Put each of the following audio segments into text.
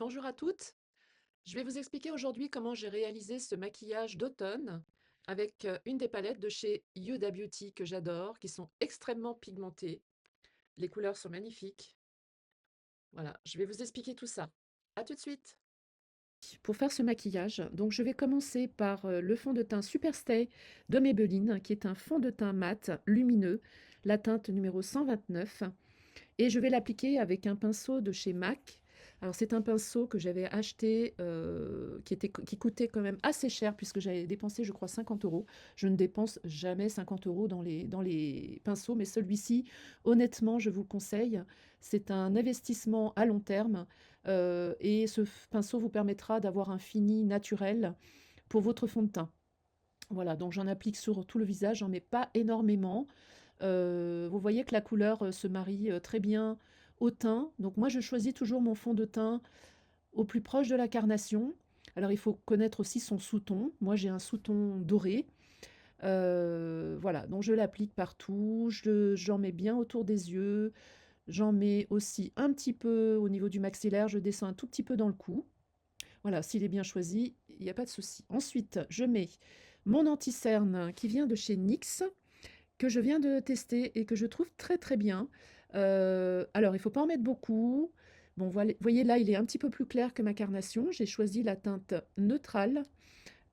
Bonjour à toutes. Je vais vous expliquer aujourd'hui comment j'ai réalisé ce maquillage d'automne avec une des palettes de chez Huda Beauty que j'adore, qui sont extrêmement pigmentées. Les couleurs sont magnifiques. Voilà, je vais vous expliquer tout ça. À tout de suite. Pour faire ce maquillage, donc je vais commencer par le fond de teint Superstay de Maybelline, qui est un fond de teint mat lumineux, la teinte numéro 129. Et je vais l'appliquer avec un pinceau de chez MAC. Alors c'est un pinceau que j'avais acheté, qui coûtait quand même assez cher puisque j'avais dépensé, je crois, 50 euros. Je ne dépense jamais 50 euros dans les pinceaux, mais celui-ci, honnêtement, je vous le conseille. C'est un investissement à long terme et ce pinceau vous permettra d'avoir un fini naturel pour votre fond de teint. Voilà, donc j'en applique sur tout le visage, j'en mets pas énormément. Vous voyez que la couleur, se marie, très bien au teint. Donc moi, je choisis toujours mon fond de teint au plus proche de la carnation. Alors il faut connaître aussi son sous-ton. Moi, j'ai un sous-ton doré. Voilà, donc je l'applique partout. J'en mets bien autour des yeux. J'en mets aussi un petit peu au niveau du maxillaire. Je descends un tout petit peu dans le cou. Voilà, s'il est bien choisi, il n'y a pas de souci. Ensuite, je mets mon anti-cerne qui vient de chez NYX que je viens de tester et que je trouve très très bien. Alors, il ne faut pas en mettre beaucoup. Bon, voyez là, il est un petit peu plus clair que ma carnation. J'ai choisi la teinte neutrale.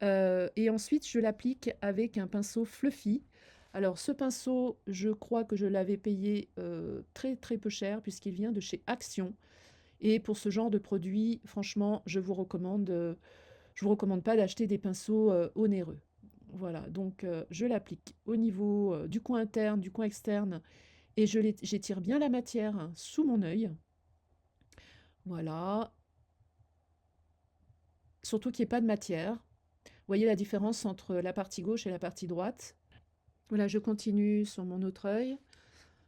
Et ensuite, je l'applique avec un pinceau fluffy. Alors, ce pinceau, je crois que je l'avais payé très très peu cher puisqu'il vient de chez Action. Et pour ce genre de produit, franchement, je vous recommande pas d'acheter des pinceaux onéreux. Voilà, donc je l'applique au niveau du coin interne, du coin externe, et j'étire bien la matière sous mon œil. Voilà, surtout qu'il n'y ait pas de matière. Vous voyez la différence entre la partie gauche et la partie droite. Voilà, je continue sur mon autre œil.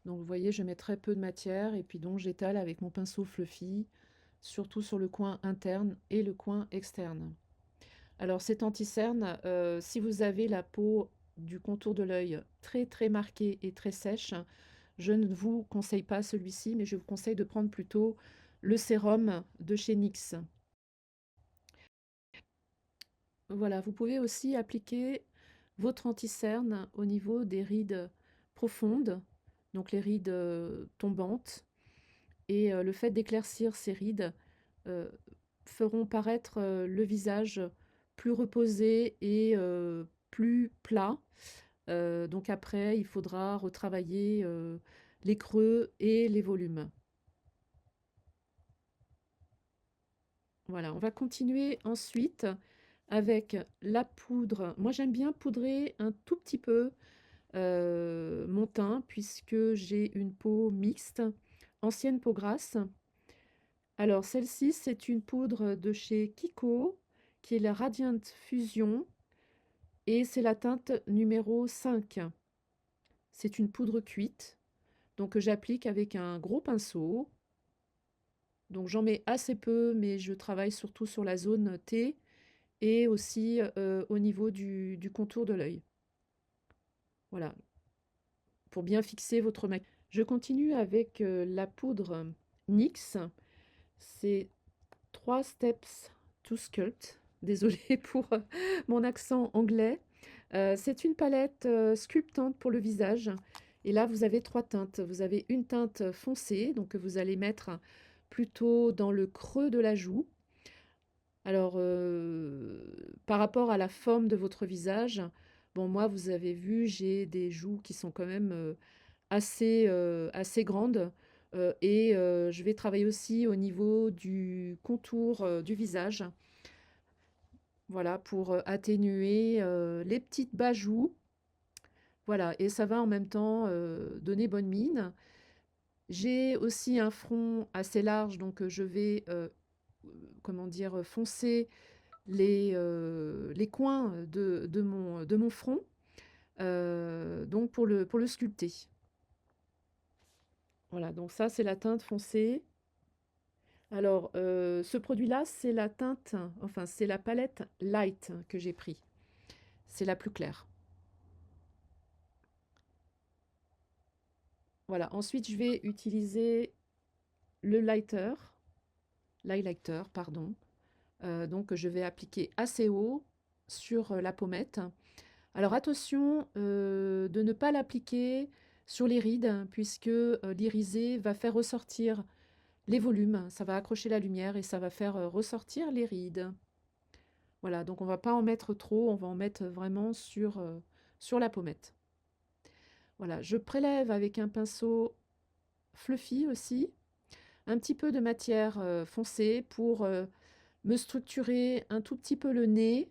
Donc vous voyez, je mets très peu de matière et puis donc j'étale avec mon pinceau fluffy, surtout sur le coin interne et le coin externe. Alors cet anti-cerne, si vous avez la peau du contour de l'œil très très marquée et très sèche, je ne vous conseille pas celui-ci, mais je vous conseille de prendre plutôt le sérum de chez NYX. Voilà, vous pouvez aussi appliquer votre anti-cerne au niveau des rides profondes, donc les rides tombantes. Et le fait d'éclaircir ces rides euh, feront paraître le visage plus reposé et plus plat. Donc après, il faudra retravailler les creux et les volumes. Voilà, on va continuer ensuite avec la poudre. Moi, j'aime bien poudrer un tout petit peu mon teint puisque j'ai une peau mixte, ancienne peau grasse. Alors, celle-ci, c'est une poudre de chez Kiko, qui est la Radiant Fusion, et c'est la teinte numéro 5. C'est une poudre cuite, donc que j'applique avec un gros pinceau. Donc j'en mets assez peu, mais je travaille surtout sur la zone T et aussi au niveau du contour de l'œil. Voilà, pour bien fixer votre maquillage. Je continue avec la poudre NYX. C'est 3 Steps to Sculpt. Désolée pour mon accent anglais. C'est une palette sculptante pour le visage. Et là, vous avez 3 teintes. Vous avez une teinte foncée, donc que vous allez mettre plutôt dans le creux de la joue. Alors, par rapport à la forme de votre visage, bon, moi, vous avez vu, j'ai des joues qui sont quand même assez grandes. Et je vais travailler aussi au niveau du contour du visage. Voilà, pour atténuer les petites bajoues. Voilà, et ça va en même temps donner bonne mine. J'ai aussi un front assez large, donc je vais, comment dire, foncer les coins de mon front, donc pour le sculpter. Voilà, donc ça, c'est la teinte foncée. Alors, ce produit-là, c'est la teinte, enfin, c'est la palette Light que j'ai pris. C'est la plus claire. Voilà, ensuite, je vais utiliser le lighter, l'highlighter, pardon. Donc je vais appliquer assez haut sur la pommette. Alors attention de ne pas l'appliquer sur les rides, puisque l'irisé va faire ressortir les volumes, ça va accrocher la lumière et ça va faire ressortir les rides. Voilà, donc on va pas en mettre trop, on va en mettre vraiment sur la pommette. Voilà, je prélève avec un pinceau fluffy aussi, un petit peu de matière foncée pour me structurer un tout petit peu le nez.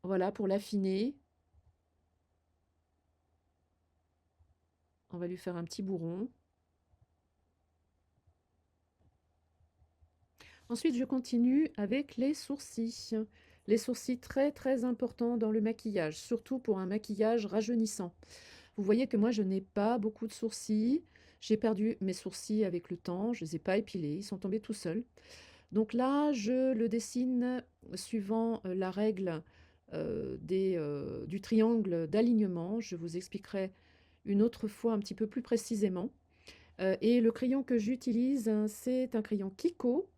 Voilà, pour l'affiner. On va lui faire un petit bourron. Ensuite, je continue avec les sourcils. Les sourcils très très importants dans le maquillage, surtout pour un maquillage rajeunissant. Vous voyez que moi, je n'ai pas beaucoup de sourcils. J'ai perdu mes sourcils avec le temps, je ne les ai pas épilés, ils sont tombés tout seuls. Donc là, je le dessine suivant la règle du triangle d'alignement. Je vous expliquerai une autre fois un petit peu plus précisément. Et le crayon que j'utilise, hein, c'est un crayon Kiko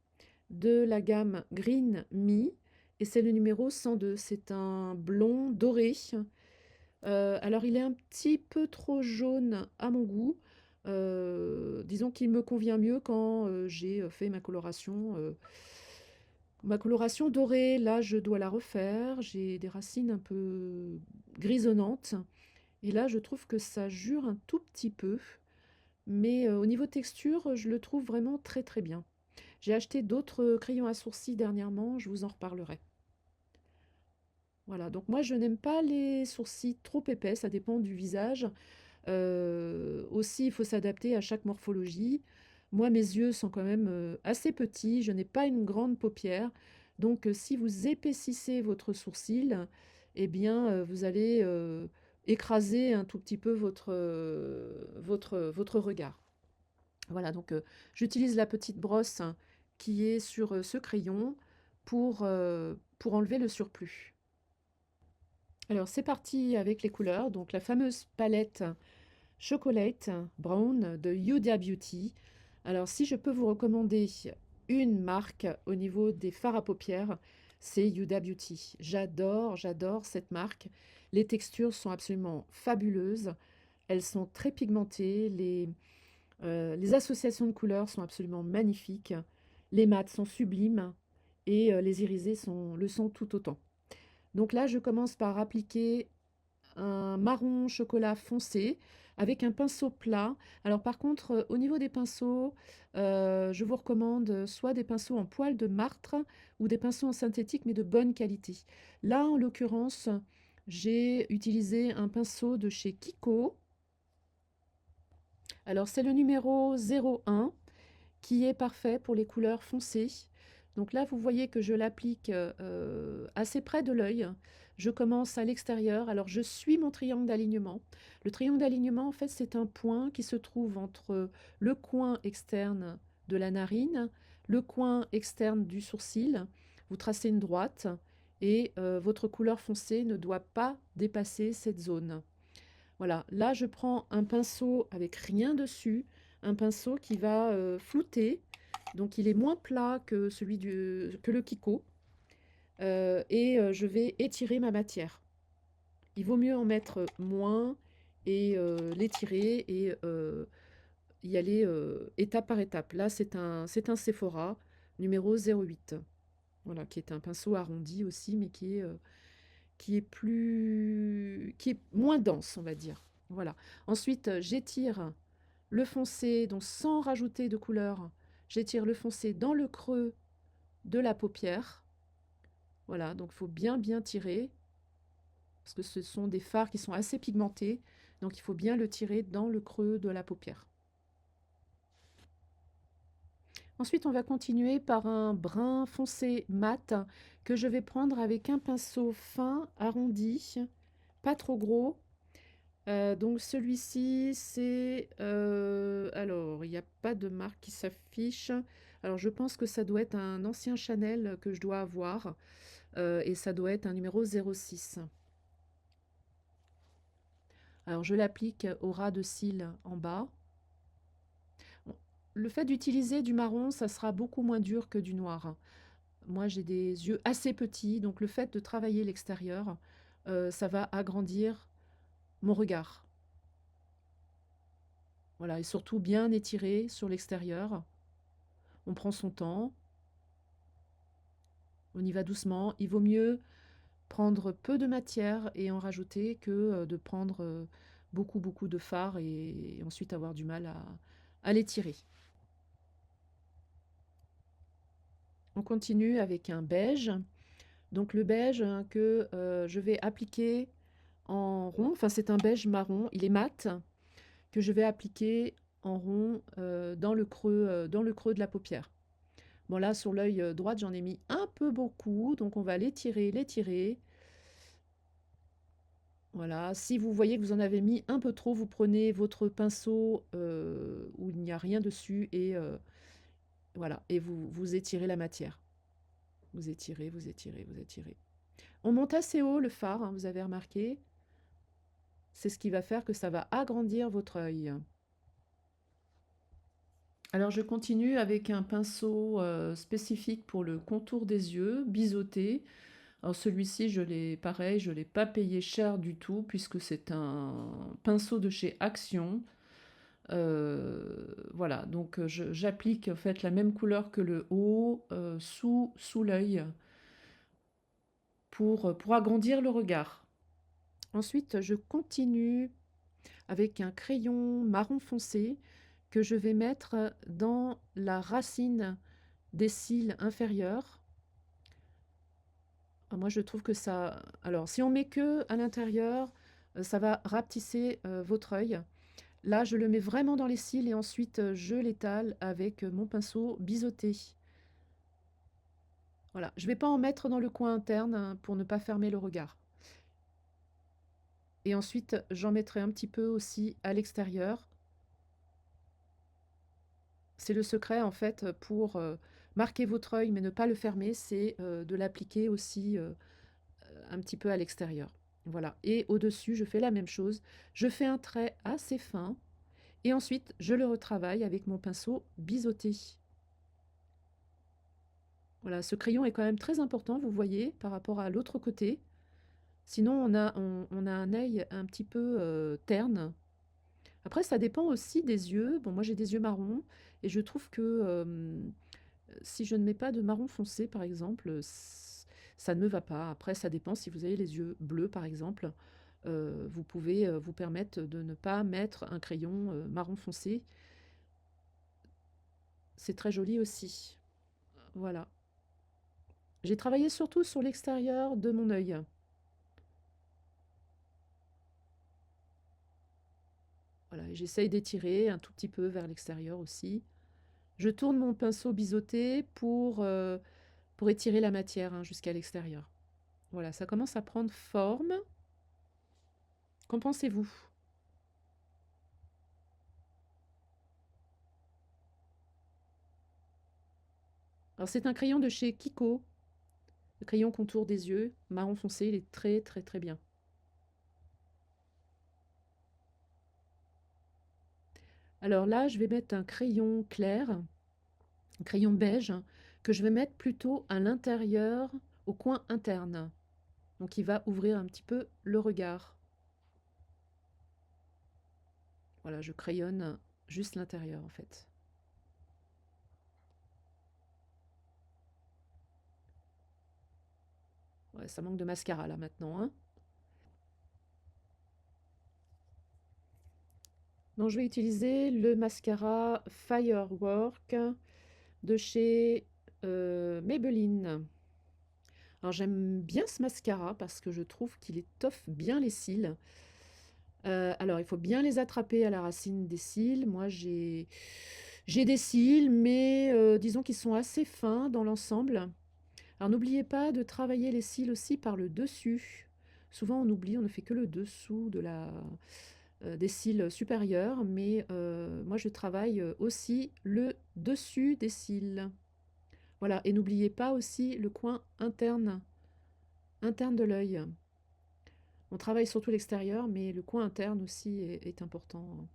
de la gamme Green Me et c'est le numéro 102. C'est un blond doré. Alors il est un petit peu trop jaune à mon goût. Disons qu'il me convient mieux quand j'ai fait ma coloration dorée. Là, je dois la refaire. J'ai des racines un peu grisonnantes. Et là, je trouve que ça jure un tout petit peu. Mais au niveau texture, je le trouve vraiment très très bien. J'ai acheté d'autres crayons à sourcils dernièrement, je vous en reparlerai. Voilà, donc moi je n'aime pas les sourcils trop épais, ça dépend du visage. Aussi, il faut s'adapter à chaque morphologie. Moi, mes yeux sont quand même assez petits, je n'ai pas une grande paupière. Donc, si vous épaississez votre sourcil, eh bien, vous allez écraser un tout petit peu votre regard. Voilà, donc j'utilise la petite brosse qui est sur ce crayon pour enlever le surplus. Alors, c'est parti avec les couleurs. Donc, la fameuse palette Chocolate Brown de Huda Beauty. Alors, si je peux vous recommander une marque au niveau des fards à paupières, c'est Huda Beauty. J'adore, j'adore cette marque. Les textures sont absolument fabuleuses. Elles sont très pigmentées. Les associations de couleurs sont absolument magnifiques. Les mats sont sublimes et les irisés le sont tout autant. Donc là, je commence par appliquer un marron chocolat foncé avec un pinceau plat. Alors par contre, au niveau des pinceaux, je vous recommande soit des pinceaux en poil de martre ou des pinceaux en synthétique mais de bonne qualité. Là, en l'occurrence, j'ai utilisé un pinceau de chez Kiko. Alors c'est le numéro 01 qui est parfait pour les couleurs foncées. Donc là, vous voyez que je l'applique assez près de l'œil. Je commence à l'extérieur. Alors, je suis mon triangle d'alignement. Le triangle d'alignement, en fait, c'est un point qui se trouve entre le coin externe de la narine, le coin externe du sourcil. Vous tracez une droite et votre couleur foncée ne doit pas dépasser cette zone. Voilà, là je prends un pinceau avec rien dessus, un pinceau qui va flouter, donc il est moins plat que que le Kiko, et je vais étirer ma matière. Il vaut mieux en mettre moins et l'étirer et y aller étape par étape. Là c'est un Sephora numéro 08, voilà, qui est un pinceau arrondi aussi, mais qui est moins dense, on va dire. Voilà. Ensuite, j'étire le foncé, donc sans rajouter de couleur, j'étire le foncé dans le creux de la paupière. Voilà, donc il faut bien bien tirer, parce que ce sont des fards qui sont assez pigmentés, donc il faut bien le tirer dans le creux de la paupière. Ensuite, on va continuer par un brun foncé mat que je vais prendre avec un pinceau fin, arrondi, pas trop gros. Donc celui-ci, c'est... alors, il n'y a pas de marque qui s'affiche. Alors, je pense que ça doit être un ancien Chanel que je dois avoir. Et ça doit être un numéro 06. Alors, je l'applique au ras de cils en bas. Bon, le fait d'utiliser du marron, ça sera beaucoup moins dur que du noir. Moi, j'ai des yeux assez petits, donc le fait de travailler l'extérieur, ça va agrandir mon regard. Voilà, et surtout bien étiré sur l'extérieur. On prend son temps, on y va doucement. Il vaut mieux prendre peu de matière et en rajouter que de prendre beaucoup, beaucoup de fard et ensuite avoir du mal à l'étirer. On continue avec un beige. Donc le beige hein, que je vais appliquer en rond, enfin c'est un beige marron, il est mat, que je vais appliquer en rond dans le creux de la paupière. Bon là sur l'œil droit j'en ai mis un peu beaucoup, donc on va l'étirer, l'étirer. Voilà, si vous voyez que vous en avez mis un peu trop, vous prenez votre pinceau où il n'y a rien dessus et voilà, et vous étirez la matière. Vous étirez, vous étirez, vous étirez. On monte assez haut le fard, hein, vous avez remarqué. C'est ce qui va faire que ça va agrandir votre œil. Alors je continue avec un pinceau spécifique pour le contour des yeux, biseauté. Alors celui-ci, pareil, je l'ai pas payé cher du tout puisque c'est un pinceau de chez Action. Voilà, donc j'applique en fait la même couleur que le haut sous l'œil pour agrandir le regard. Ensuite, je continue avec un crayon marron foncé que je vais mettre dans la racine des cils inférieurs. Moi, je trouve que ça... Alors, si on met que à l'intérieur, ça va rapetisser votre œil. Là, je le mets vraiment dans les cils et ensuite je l'étale avec mon pinceau biseauté. Voilà, je ne vais pas en mettre dans le coin interne hein, pour ne pas fermer le regard. Et ensuite, j'en mettrai un petit peu aussi à l'extérieur. C'est le secret en fait pour marquer votre œil mais ne pas le fermer, c'est de l'appliquer aussi un petit peu à l'extérieur. Voilà, et au-dessus, je fais la même chose. Je fais un trait assez fin et ensuite, je le retravaille avec mon pinceau biseauté. Voilà, ce crayon est quand même très important, vous voyez, par rapport à l'autre côté. Sinon, on a un œil un petit peu terne. Après, ça dépend aussi des yeux. Bon, moi, j'ai des yeux marrons et je trouve que si je ne mets pas de marron foncé, par exemple, ça ne me va pas. Après, ça dépend si vous avez les yeux bleus, par exemple. Vous pouvez vous permettre de ne pas mettre un crayon marron foncé. C'est très joli aussi. Voilà. J'ai travaillé surtout sur l'extérieur de mon œil. Voilà, j'essaye d'étirer un tout petit peu vers l'extérieur aussi. Je tourne mon pinceau biseauté pour étirer la matière hein, jusqu'à l'extérieur. Voilà, ça commence à prendre forme. Qu'en pensez-vous? Alors c'est un crayon de chez Kiko, le crayon contour des yeux, marron foncé, il est très très très bien. Alors là, je vais mettre un crayon clair, un crayon beige, que je vais mettre plutôt à l'intérieur, au coin interne. Donc il va ouvrir un petit peu le regard. Voilà, je crayonne juste l'intérieur en fait. Ouais, ça manque de mascara là maintenant, hein. Donc je vais utiliser le mascara Firework de chez Maybelline. Alors j'aime bien ce mascara parce que je trouve qu'il étoffe bien les cils. Alors il faut bien les attraper à la racine des cils. Moi j'ai des cils, mais disons qu'ils sont assez fins dans l'ensemble. Alors n'oubliez pas de travailler les cils aussi par le dessus. Souvent on oublie, on ne fait que le dessous des cils supérieurs, mais moi je travaille aussi le dessus des cils. Voilà, et n'oubliez pas aussi le coin interne de l'œil. On travaille surtout l'extérieur, mais le coin interne aussi est important.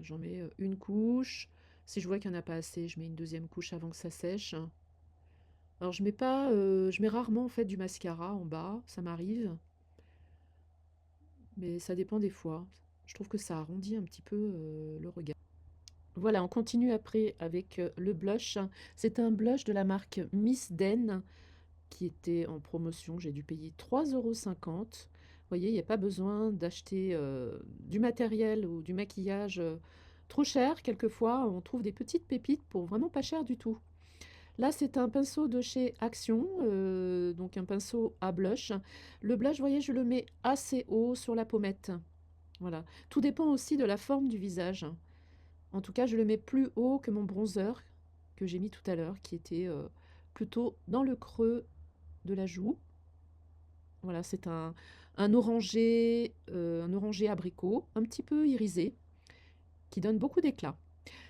j'en mets une couche. Si je vois qu'il n'y en a pas assez, je mets une deuxième couche avant que ça sèche. Alors je mets pas, je mets rarement en fait du mascara en bas, ça m'arrive, mais ça dépend des fois. Je trouve que ça arrondit un petit peu le regard. Voilà, on continue après avec le blush. C'est un blush de la marque Miss Den qui était en promotion. J'ai dû payer 3,50 €. Vous voyez, il n'y a pas besoin d'acheter du matériel ou du maquillage trop cher. Quelquefois, on trouve des petites pépites pour vraiment pas cher du tout. Là, c'est un pinceau de chez Action, donc un pinceau à blush. Le blush, vous voyez, je le mets assez haut sur la pommette. Voilà. Tout dépend aussi de la forme du visage. En tout cas, je le mets plus haut que mon bronzer que j'ai mis tout à l'heure, qui était plutôt dans le creux de la joue. Voilà, c'est un orangé abricot, un petit peu irisé, qui donne beaucoup d'éclat.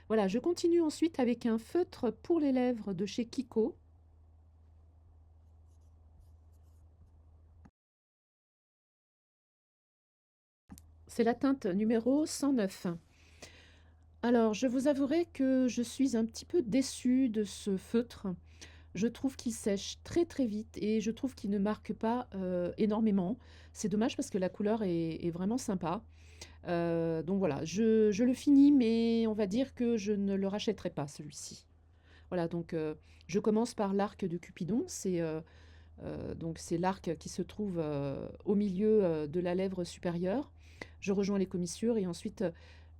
Voilà, je continue ensuite avec un feutre pour les lèvres de chez Kiko. C'est la teinte numéro 109. Alors, je vous avouerai que je suis un petit peu déçue de ce feutre. Je trouve qu'il sèche très très vite et je trouve qu'il ne marque pas énormément. C'est dommage parce que la couleur est vraiment sympa. Donc voilà, je le finis, mais on va dire que je ne le rachèterai pas celui-ci. Voilà, donc je commence par l'arc de Cupidon. C'est l'arc qui se trouve au milieu de la lèvre supérieure. Je rejoins les commissures et ensuite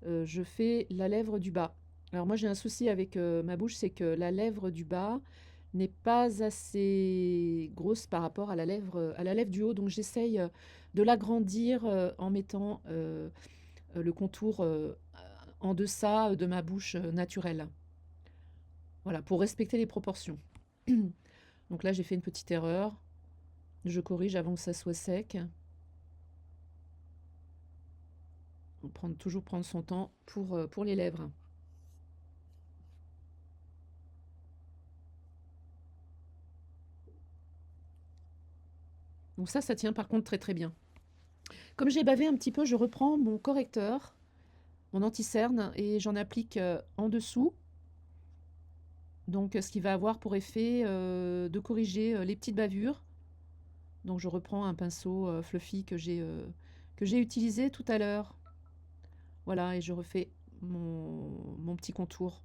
je fais la lèvre du bas. Alors moi j'ai un souci avec ma bouche, c'est que la lèvre du bas n'est pas assez grosse par rapport à la lèvre du haut, donc j'essaye de l'agrandir en mettant le contour en deçà de ma bouche naturelle. Voilà, pour respecter les proportions. Donc là j'ai fait une petite erreur. Je corrige avant que ça soit sec. Toujours prendre son temps pour les lèvres. Donc ça tient par contre très très bien. Comme j'ai bavé un petit peu, je reprends mon correcteur, mon anti-cerne, et j'en applique en dessous. Donc ce qui va avoir pour effet de corriger les petites bavures. Donc je reprends un pinceau fluffy que j'ai utilisé tout à l'heure. Voilà, et je refais mon petit contour.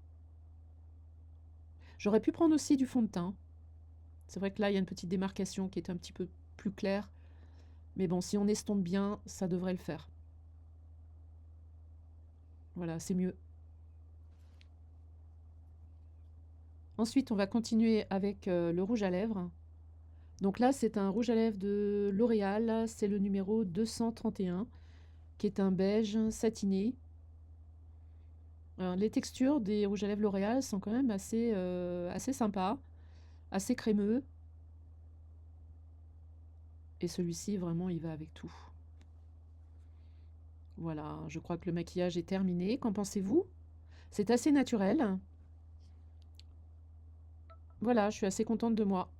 J'aurais pu prendre aussi du fond de teint. C'est vrai que là, il y a une petite démarcation qui est un petit peu plus claire. Mais bon, si on estompe bien, ça devrait le faire. Voilà, c'est mieux. Ensuite, on va continuer avec le rouge à lèvres. Donc là, c'est un rouge à lèvres de L'Oréal. C'est le numéro 231, qui est un beige satiné. Alors, les textures des rouges à lèvres L'Oréal sont quand même assez sympas, assez crémeux. Et celui-ci, vraiment, il va avec tout. Voilà, je crois que le maquillage est terminé. Qu'en pensez-vous? C'est assez naturel. Voilà, je suis assez contente de moi.